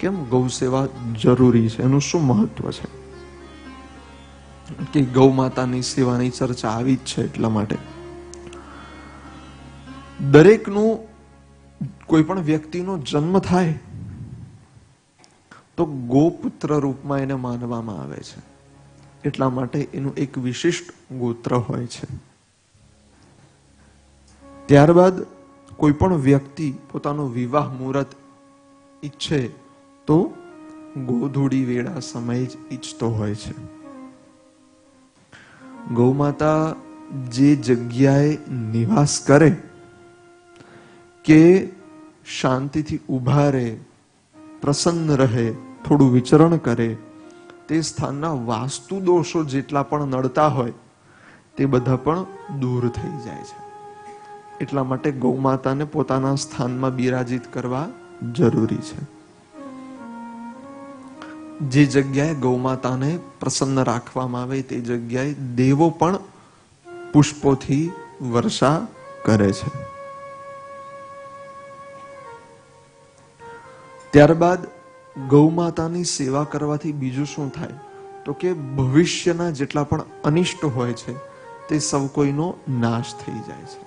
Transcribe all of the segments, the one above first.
કેમ ગૌ સેવા જરૂરી છે, એનું શું મહત્વ છે? કે ગૌ માતાની સેવાની ચર્ચા આવી જ છે એટલા માટે. દરેકનું કોઈ પણ વ્યક્તિનો જન્મ થાય તો ગોપુત્ર રૂપમાં એને માનવામાં આવે છે. એટલા માટે એનું એક વિશિષ્ટ ગોત્ર હોય છે. ત્યારબાદ કોઈ પણ વ્યક્તિ પોતાનો વિવાહ મુહૂર્ત ઈચ્છે તો ગોધૂળી વેળા સમય જ ઈચ્છતો હોય છે. ગૌમાતા જે જગ્યાએ નિવાસ કરે કે શાંતિથી ઊભા રહે, પ્રસન્ન રહે, થોડું વિચરણ કરે, તે સ્થાનના વાસ્તુ દોષો જેટલા પણ નડતા હોય તે બધા પણ દૂર થઈ જાય છે. એટલા માટે ગૌમાતાને પોતાના સ્થાનમાં બિરાજિત કરવા જરૂરી છે. જે જગ્યાએ ગૌમાતાને પ્રસન્ન રાખવામાં આવે તે જગ્યાએ દેવો પણ પુષ્પોથી વર્ષા કરે છે. ત્યારબાદ ગૌમાતાની સેવા કરવાથી બીજું શું થાય? તો કે ભવિષ્યના જેટલા પણ અનિષ્ટ હોય છે તે સૌ કોઈનો નાશ થઈ જાય છે.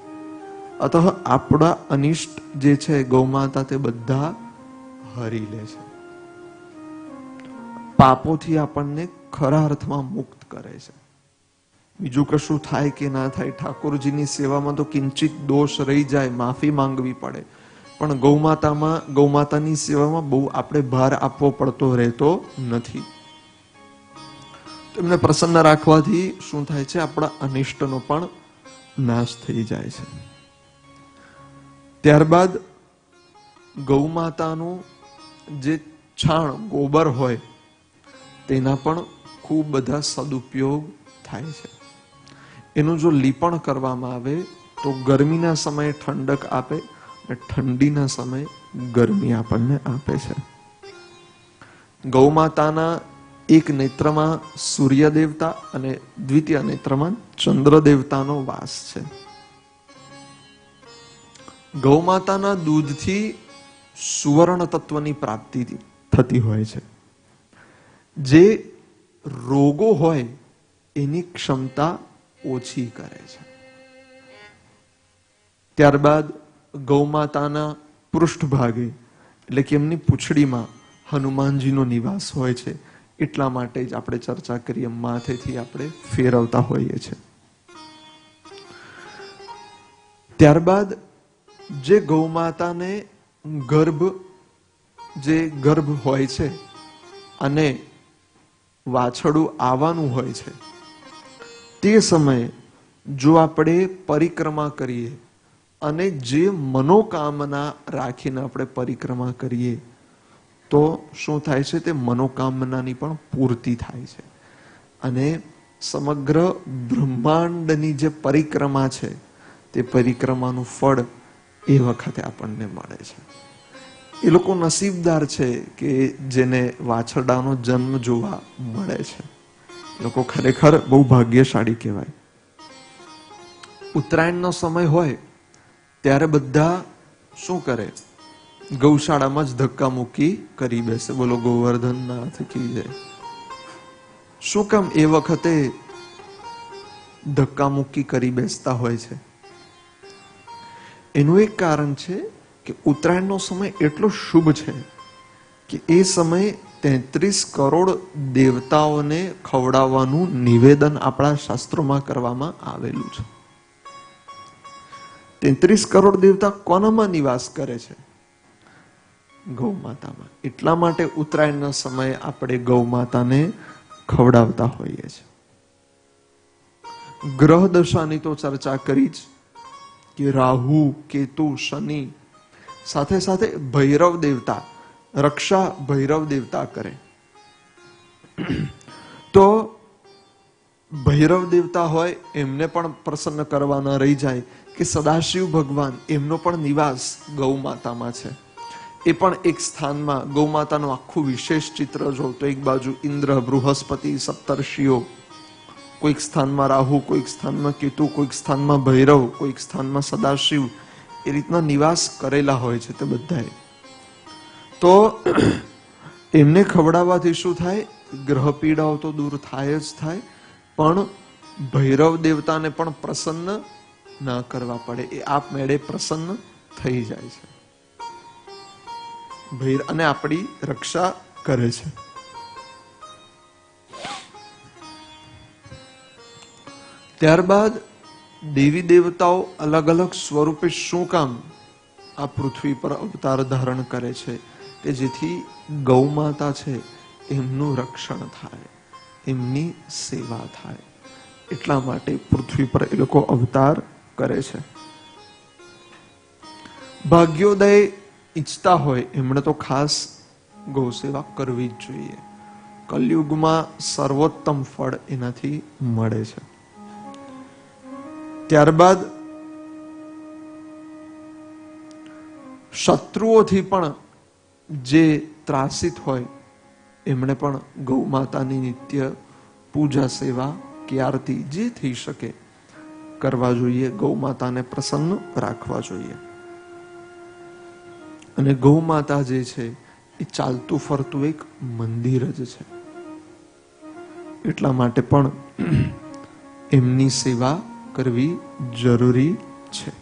અતઃ આપણા અનિષ્ટ જે છે ગૌમાતા તે બધા હરી લે છે. પાપોથી આપણને ખરા અર્થમાં મુક્ત કરે છે. બીજું કશું થાય કે ના થાય, ઠાકોરજીની સેવામાં તો કિંચિત દોષ રહી જાય, માફી માંગવી પડે, પણ ગૌમાતાની સેવામાં બહુ આપણે ભાર આપવો પડતો રહેતો નથી. એમને પ્રસન્ન રાખવાથી શું થાય છે? આપણા અનિષ્ટનો પણ નાશ થઈ જાય છે. ત્યારબાદ ગૌમાતાનું જે છાણ ગોબર હોય તેના પણ ખૂબ બધા સદુપયોગ થાય છે. એનું જો લીપણ કરવામાં આવે તો ગરમીના સમયે ઠંડક આપે અને ઠંડીના સમયે ગરમી આપણને આપે છે. ગૌમાતાના એક નેત્રમાં સૂર્ય દેવતા અને દ્વિતીય નેત્રમાં ચંદ્ર દેવતાનો વાસ છે. ગૌમાતાના દૂધથી સુવર્ણ તત્વની પ્રાપ્તિ થતી હોય છે. જે રોગો હોય એની ક્ષમતા ઓછી કરે છે. ત્યારબાદ ગૌમાતાના પૃષ્ઠભાગે એટલે કે એમની પૂંછડીમાં હનુમાનજીનો નિવાસ હોય છે. એટલા માટે જ આપણે ચર્ચા કરીએ માથેથી આપણે ફેરવતા હોઈએ છીએ. ત્યારબાદ જે ગૌમાતાને ગર્ભ હોય છે અને વાછડું આવવાનું હોય છે તે સમયે જો આપણે પરિક્રમા કરીએ અને જે મનોકામના રાખીને આપણે પરિક્રમા કરીએ તો શું થાય છે? તે મનોકામનાની પણ પૂર્તિ થાય છે. અને સમગ્ર બ્રહ્માંડની જે પરિક્રમા છે તે પરિક્રમાનું ફળ એ વખતે આપણને મળે છે. એ લોકો નસીબદાર છે કે જેને વાછરડાનો જન્મ જોવા મળે છે. લોકો ખરેખર બહુ ભાગ્યશાળી કહેવાય. ઉત્તરાયણનો સમય હોય ત્યારે બધા શું કરે? ગૌશાળામાં જ ધક્કા મૂકી કરી બેસે. બોલો ગોવર્ધન નાથ કી જય. શું કામ એ વખતે ધક્કા મૂકી કરી બેસતા હોય છે? એનું એક કારણ છે કે ઉત્તરાયણનો સમય એટલો શુભ છે કે એ સમયે 33 કરોડ દેવતાઓને ખવડાવવાનું નિવેદન આપણા શાસ્ત્રોમાં કરવામાં આવેલું છે. 33 કરોડ દેવતા કોનામાં નિવાસ કરે છે? ગૌમાતામાં. એટલા માટે ઉત્તરાયણના સમયે આપણે ગૌમાતાને ખવડાવતા હોઈએ છીએ. ગ્રહ દશાની તો ચર્ચા કરી જ કે રાહુ, કેતુ, શનિ, સાથે સાથે ભૈરવ દેવતા, રક્ષા ભૈરવ દેવતા કરે તો ભૈરવ દેવતા હોય એમને પણ પ્રસન્ન કરવાના રહી જાય કે સદાશિવ ભગવાન એમનો પણ નિવાસ ગૌમાતામાં છે. એ પણ એક સ્થાનમાં ગૌમાતાનું આખું વિશેષ ચિત્ર જો તો એક બાજુ ઇન્દ્ર, બૃહસ્પતિ, સપ્તર્ષિઓ, કોઈક સ્થાનમાં રાહુ, કોઈક સ્થાનમાં કેતુ, કોઈક સ્થાનમાં ભૈરવ, કોઈક સ્થાનમાં સદાશિવ, એ રીતના નિવાસ કરેલા હોય છે તે બધાએ. તો એમને ખવડાવવાથી શું થાય? ગ્રહ પીડાઓ તો દૂર થાય જ થાય, પણ ભૈરવ દેવતાને પણ પ્રસન્ન ના કરવા પડે, એ આપમેળે પ્રસન્ન થઈ જાય છે અને આપણી રક્ષા કરે છે. ત્યારબાદ દેવી દેવતાઓ અલગ અલગ સ્વરૂપે શું કામ આ પૃથ્વી પર અવતાર ધારણ કરે છે? કે જેથી ગૌ માતા છે એમનું રક્ષણ થાય, એમની સેવા થાય, એટલા માટે પૃથ્વી પર એ લોકો અવતાર કરે છે. ભાગ્યોદય ઈચ્છતા હોય એમણે તો ખાસ ગૌ સેવા કરવી જ જોઈએ. કલયુગમાં સર્વોત્તમ ફળ એનાથી મળે છે. ત્યારબાદ શત્રુઓથી પણ જે ત્રાસિત હોય એમણે પણ ગૌ માતાની નિત્ય પૂજા સેવા કે આરતી જે થઈ શકે કરવા જોઈએ. ગૌ માતાને પ્રસન્ન રાખવા જોઈએ. અને ગૌ માતા જે છે એ ચાલતું ફરતું એક મંદિર જ છે, એટલા માટે પણ એમની સેવા કરવી જરૂરી છે.